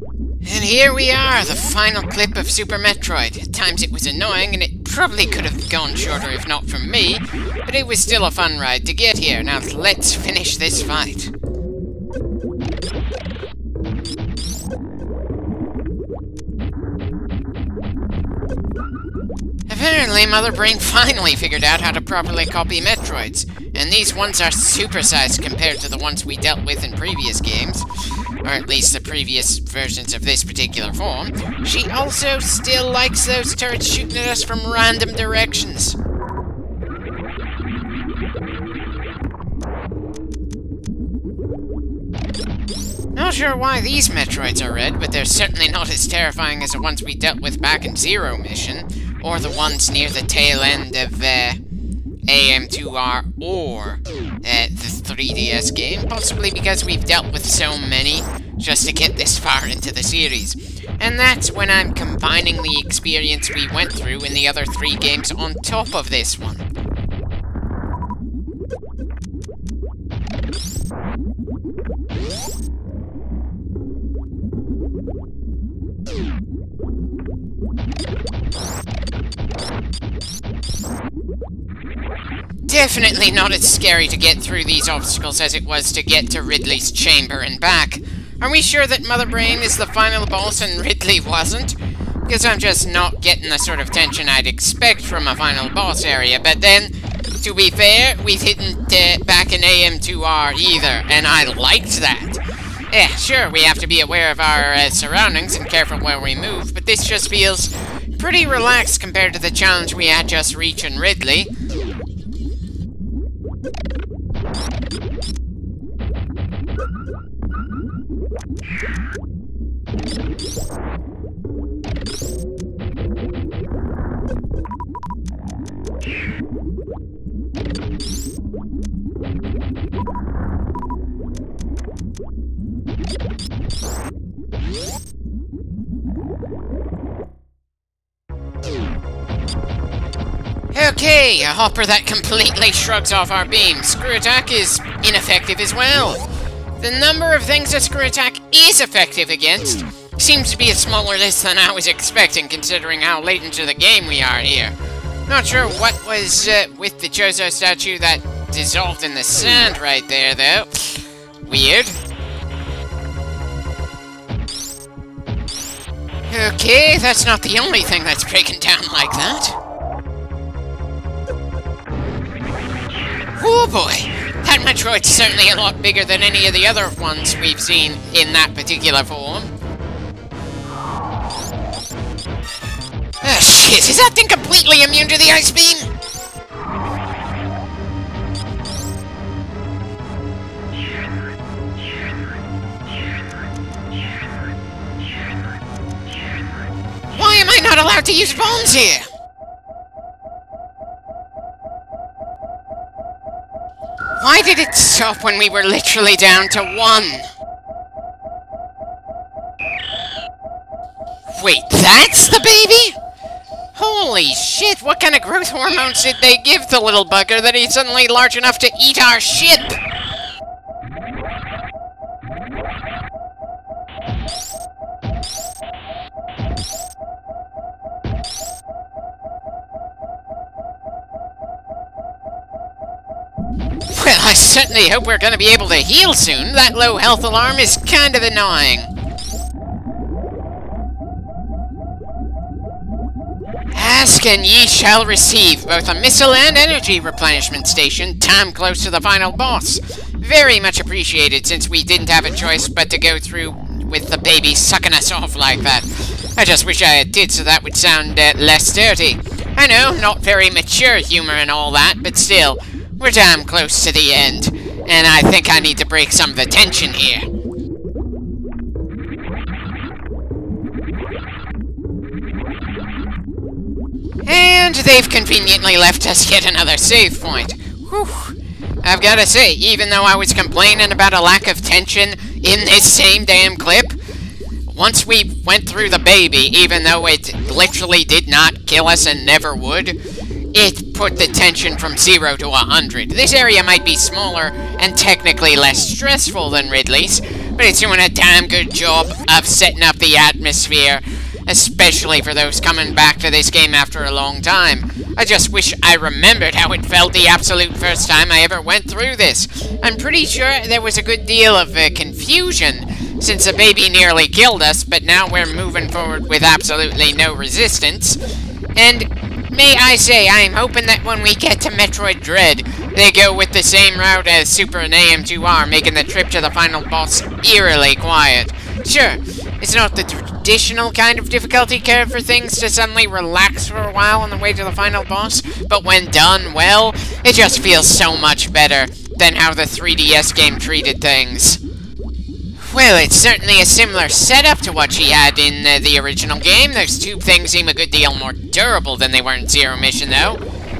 And here we are, the final clip of Super Metroid. At times it was annoying, and it probably could have gone shorter if not from me, but it was still a fun ride to get here. Now let's finish this fight. Apparently, Mother Brain finally figured out how to properly copy Metroids, and these ones are supersized compared to the ones we dealt with in previous games, or at least the previous versions of this particular form. She also still likes those turrets shooting at us from random directions. Not sure why these Metroids are red, but they're certainly not as terrifying as the ones we dealt with back in Zero Mission, or the ones near the tail end of AM2R or the 3DS game, possibly because we've dealt with so many just to get this far into the series. And that's when I'm combining the experience we went through in the other 3 games on top of this one. Definitely not as scary to get through these obstacles as it was to get to Ridley's chamber and back. Are we sure that Mother Brain is the final boss and Ridley wasn't? Because I'm just not getting the sort of tension I'd expect from a final boss area. But then, to be fair, we didn't back in AM2R either, and I liked that. Yeah, sure, we have to be aware of our surroundings and careful where we move, but this just feels pretty relaxed compared to the challenge we had just reaching Ridley. Okay, a hopper that completely shrugs off our beam. Screw attack is ineffective as well. The number of things that screw attack is effective against seems to be a smaller list than I was expecting, considering how late into the game we are here. Not sure what was with the Chozo statue that dissolved in the sand right there, though. Weird. Okay, that's not the only thing that's breaking down like that. Oh boy! That Metroid's certainly a lot bigger than any of the other ones we've seen in that particular form. Ah, shit! Is that thing completely immune to the ice beam? Why am I not allowed to use bombs here? Why did it stop when we were literally down to 1? Wait, that's the baby? Holy shit, what kind of growth hormones did they give the little bugger that he's suddenly large enough to eat our ship? Well, I certainly hope we're going to be able to heal soon. That low health alarm is kind of annoying. Ask and ye shall receive, both a missile and energy replenishment station, time close to the final boss. Very much appreciated, since we didn't have a choice but to go through with the baby sucking us off like that. I just wish I did so that would sound less dirty. I know, not very mature humor and all that, but still, we're damn close to the end, and I think I need to break some of the tension here. And they've conveniently left us yet another save point. Whew. I've gotta say, even though I was complaining about a lack of tension in this same damn clip, once we went through the baby, even though it literally did not kill us and never would, it put the tension from 0 to 100. This area might be smaller and technically less stressful than Ridley's, but it's doing a damn good job of setting up the atmosphere, especially for those coming back to this game after a long time. I just wish I remembered how it felt the absolute first time I ever went through this. I'm pretty sure there was a good deal of confusion, since the baby nearly killed us, but now we're moving forward with absolutely no resistance. And may I say, I'm hoping that when we get to Metroid Dread, they go with the same route as Super and AM2R, making the trip to the final boss eerily quiet. Sure, it's not the traditional kind of difficulty curve for things to suddenly relax for a while on the way to the final boss, but when done well, it just feels so much better than how the 3DS game treated things. Well, it's certainly a similar setup to what she had in the original game. Those tube things seem a good deal more durable than they were in Zero Mission, though.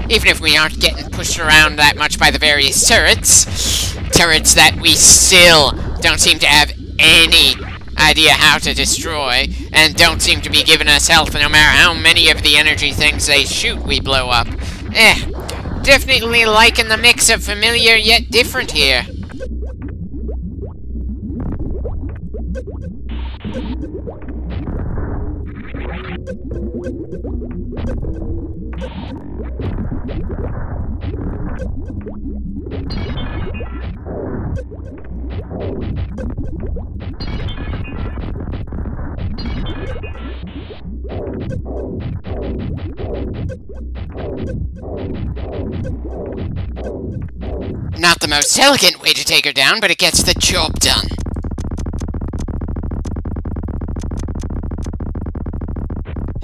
Even if we aren't getting pushed around that much by the various turrets. Turrets that we still don't seem to have any idea how to destroy, and don't seem to be giving us health no matter how many of the energy things they shoot we blow up. Definitely liking the mix of familiar yet different here. Not the most elegant way to take her down, but it gets the job done.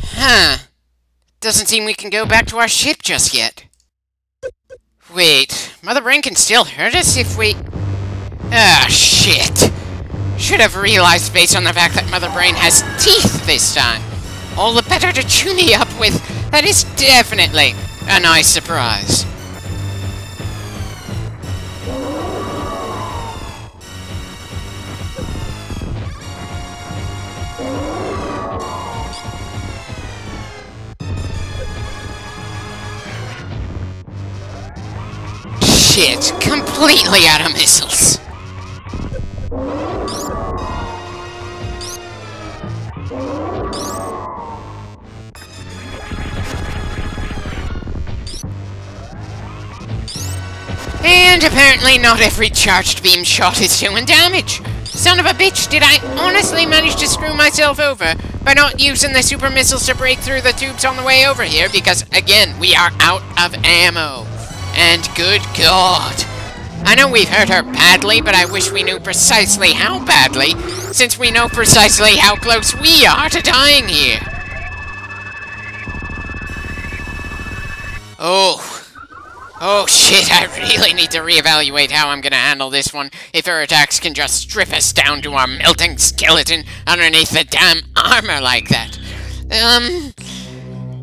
Huh. Doesn't seem we can go back to our ship just yet. Wait, Mother Brain can still hurt us if we... Ah, shit. Should have realized based on the fact that Mother Brain has teeth this time. All the better to chew me up with. That is definitely a nice surprise. Shit, completely out of missiles. And apparently not every charged beam shot is doing damage. Son of a bitch, did I honestly manage to screw myself over by not using the super missiles to break through the tubes on the way over here? Because, again, we are out of ammo. And good God. I know we've hurt her badly, but I wish we knew precisely how badly, since we know precisely how close we are to dying here. Oh shit, I really need to reevaluate how I'm gonna handle this one if her attacks can just strip us down to our melting skeleton underneath the damn armor like that.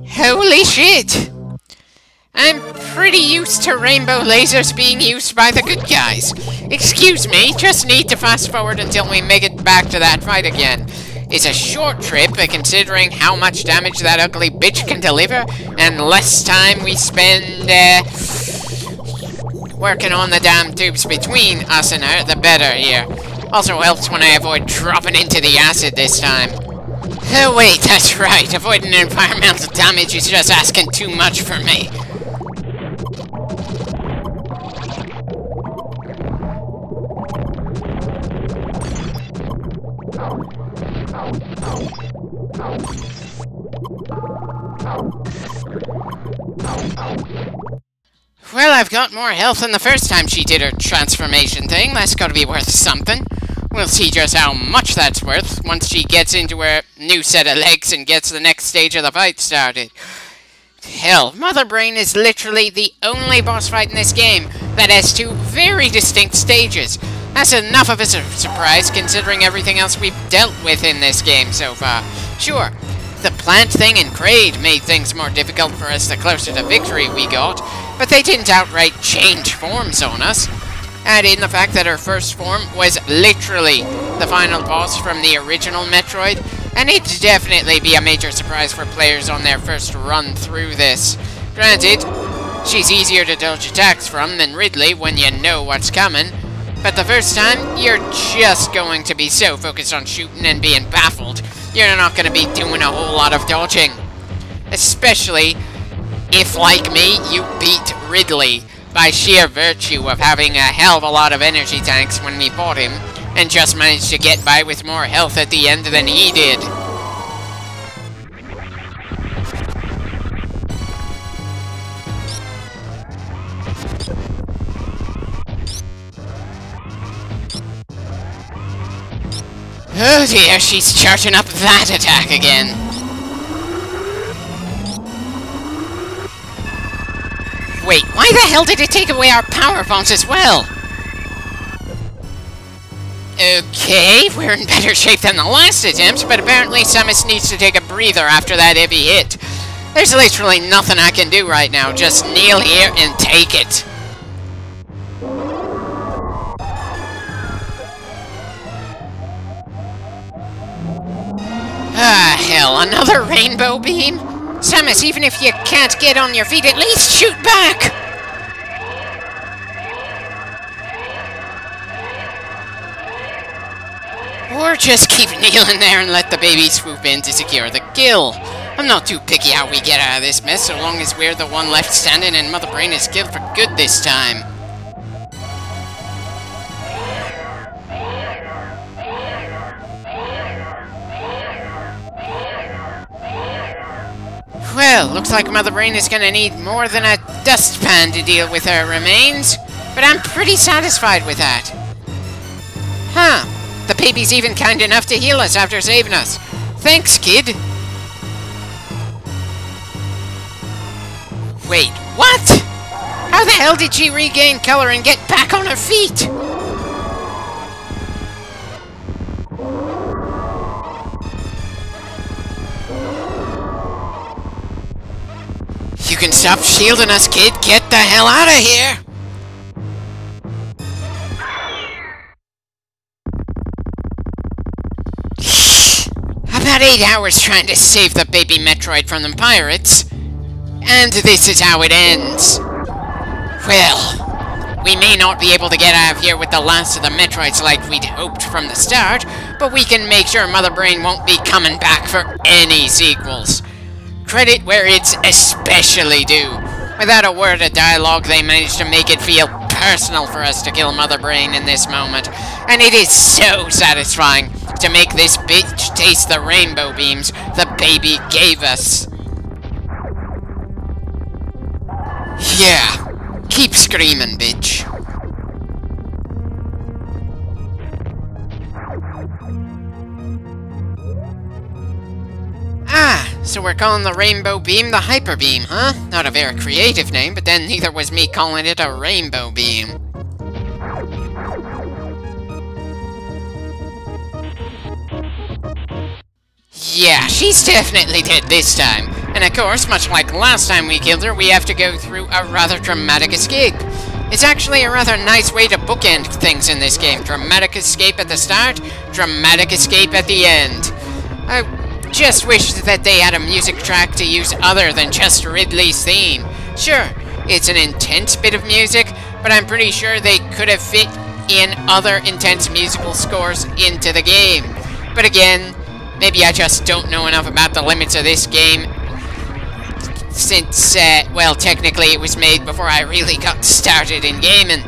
Holy shit! I'm pretty used to rainbow lasers being used by the good guys. Excuse me, just need to fast forward until we make it back to that fight again. It's a short trip, considering how much damage that ugly bitch can deliver, and less time we spend, working on the damn tubes between us and her, the better here. Also helps when I avoid dropping into the acid this time. Oh wait, that's right, avoiding environmental damage is just asking too much for me. Well, I've got more health than the first time she did her transformation thing. That's gotta be worth something. We'll see just how much that's worth once she gets into her new set of legs and gets the next stage of the fight started. Hell, Mother Brain is literally the only boss fight in this game that has two very distinct stages. That's enough of a surprise considering everything else we've dealt with in this game so far. Sure, the plant thing in Kraid made things more difficult for us the closer to victory we got, but they didn't outright change forms on us. Add in the fact that her first form was literally the final boss from the original Metroid, and it'd definitely be a major surprise for players on their first run through this. Granted, she's easier to dodge attacks from than Ridley when you know what's coming, But the first time, you're just going to be so focused on shooting and being baffled, you're not going to be doing a whole lot of dodging. Especially if, like me, you beat Ridley by sheer virtue of having a hell of a lot of energy tanks when we fought him, and just managed to get by with more health at the end than he did. Oh dear, she's charging up that attack again. Wait, why the hell did it take away our power bombs as well? Okay, we're in better shape than the last attempt, but apparently Samus needs to take a breather after that heavy hit. There's literally nothing I can do right now, just kneel here and take it. Ah, hell, another rainbow beam? Samus, even if you can't get on your feet, at least shoot back! Or just keep kneeling there and let the baby swoop in to secure the kill. I'm not too picky how we get out of this mess, so long as we're the one left standing and Mother Brain is killed for good this time. Well, looks like Mother Brain is gonna need more than a dustpan to deal with her remains, but I'm pretty satisfied with that. Huh, the baby's even kind enough to heal us after saving us. Thanks, kid. Wait, what? How the hell did she regain color and get back on her feet? You can stop shielding us, kid. Get the hell out of here! About 8 hours trying to save the baby Metroid from the pirates. And this is how it ends. Well, we may not be able to get out of here with the last of the Metroids like we'd hoped from the start, but we can make sure Mother Brain won't be coming back for any sequels. Credit where it's especially due. Without a word of dialogue, they managed to make it feel personal for us to kill Mother Brain in this moment. And it is so satisfying to make this bitch taste the rainbow beams the baby gave us. Yeah, keep screaming, bitch. Ah, so we're calling the rainbow beam the hyper beam, huh? Not a very creative name, but then neither was me calling it a rainbow beam. Yeah, she's definitely dead this time. And of course, much like last time we killed her, we have to go through a rather dramatic escape. It's actually a rather nice way to bookend things in this game. Dramatic escape at the start, dramatic escape at the end. I just wish that they had a music track to use other than just Ridley's theme. Sure, it's an intense bit of music, but I'm pretty sure they could have fit in other intense musical scores into the game. But again, maybe I just don't know enough about the limits of this game, since, well, technically it was made before I really got started in gaming.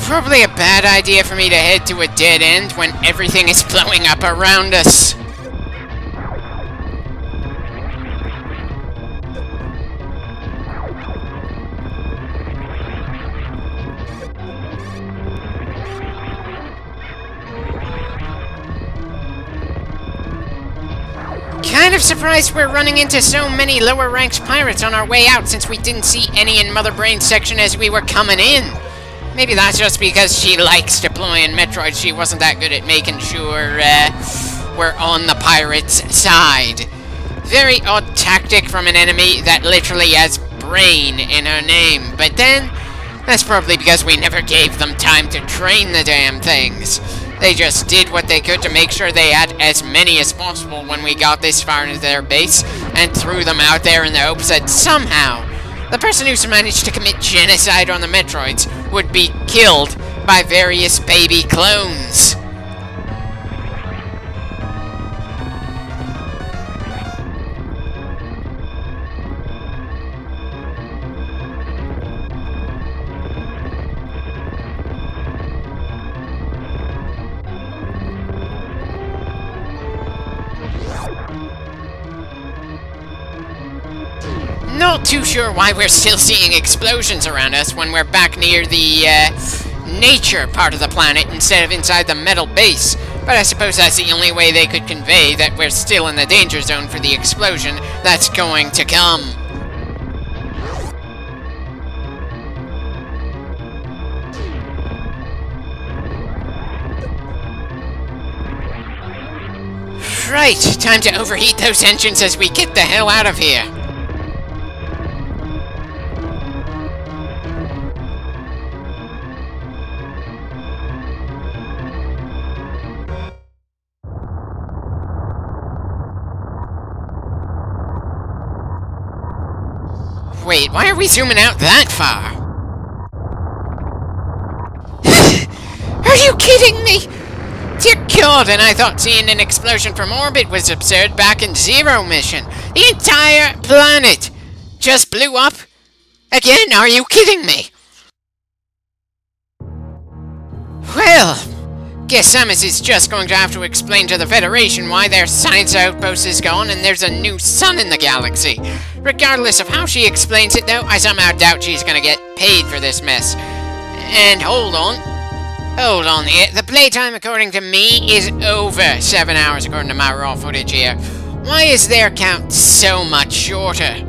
Probably a bad idea for me to head to a dead end when everything is blowing up around us. Kind of surprised we're running into so many lower-ranked pirates on our way out, since we didn't see any in Mother Brain's section as we were coming in. Maybe that's just because she likes deploying Metroid. She wasn't that good at making sure we're on the pirates' side. Very odd tactic from an enemy that literally has brain in her name. But then, That's probably because we never gave them time to train the damn things. They just did what they could to make sure they had as many as possible when we got this far into their base, and threw them out there in the hopes that somehow the person who's managed to commit genocide on the Metroids would be killed by various baby clones. Not too sure why we're still seeing explosions around us when we're back near the, nature part of the planet instead of inside the metal base. But I suppose that's the only way they could convey that we're still in the danger zone for the explosion that's going to come. Right, time to overheat those engines as we get the hell out of here. Wait, why are we zooming out that far? Are you kidding me? Dear God, and I thought seeing an explosion from orbit was absurd back in Zero mission. The entire planet just blew up? Again, are you kidding me? Well, guess Samus is just going to have to explain to the Federation why their science outpost is gone and there's a new sun in the galaxy. Regardless of how she explains it, though, I somehow doubt she's gonna get paid for this mess. And hold on, the playtime according to me is over 7 hours according to my raw footage here. Why is their count so much shorter?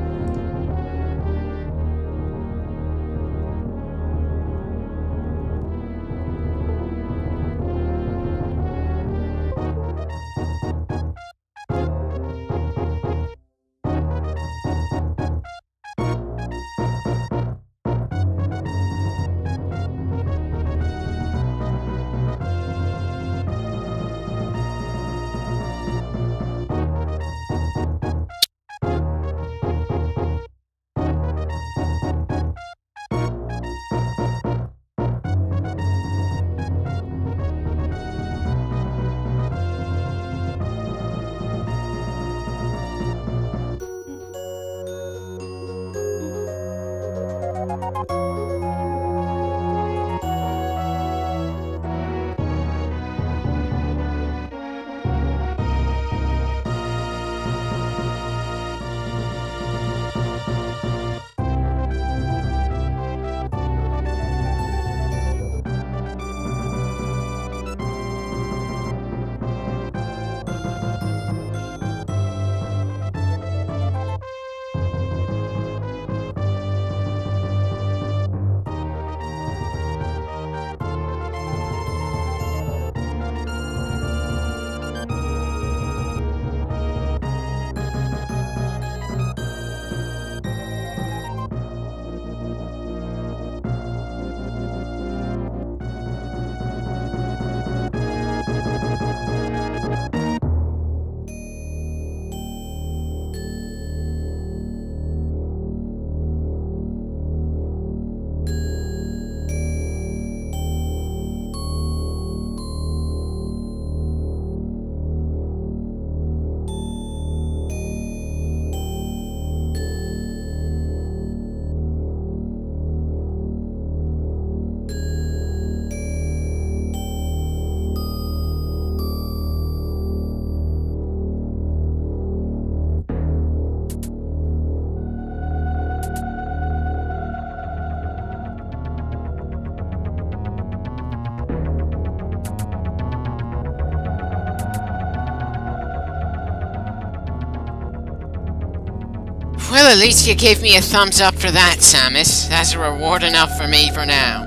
Well, at least you gave me a thumbs up for that, Samus. That's a reward enough for me for now.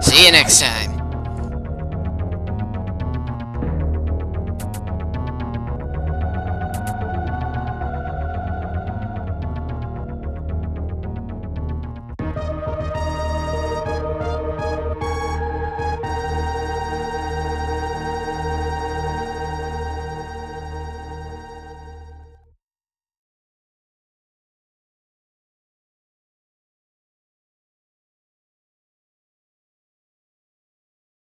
See you next time.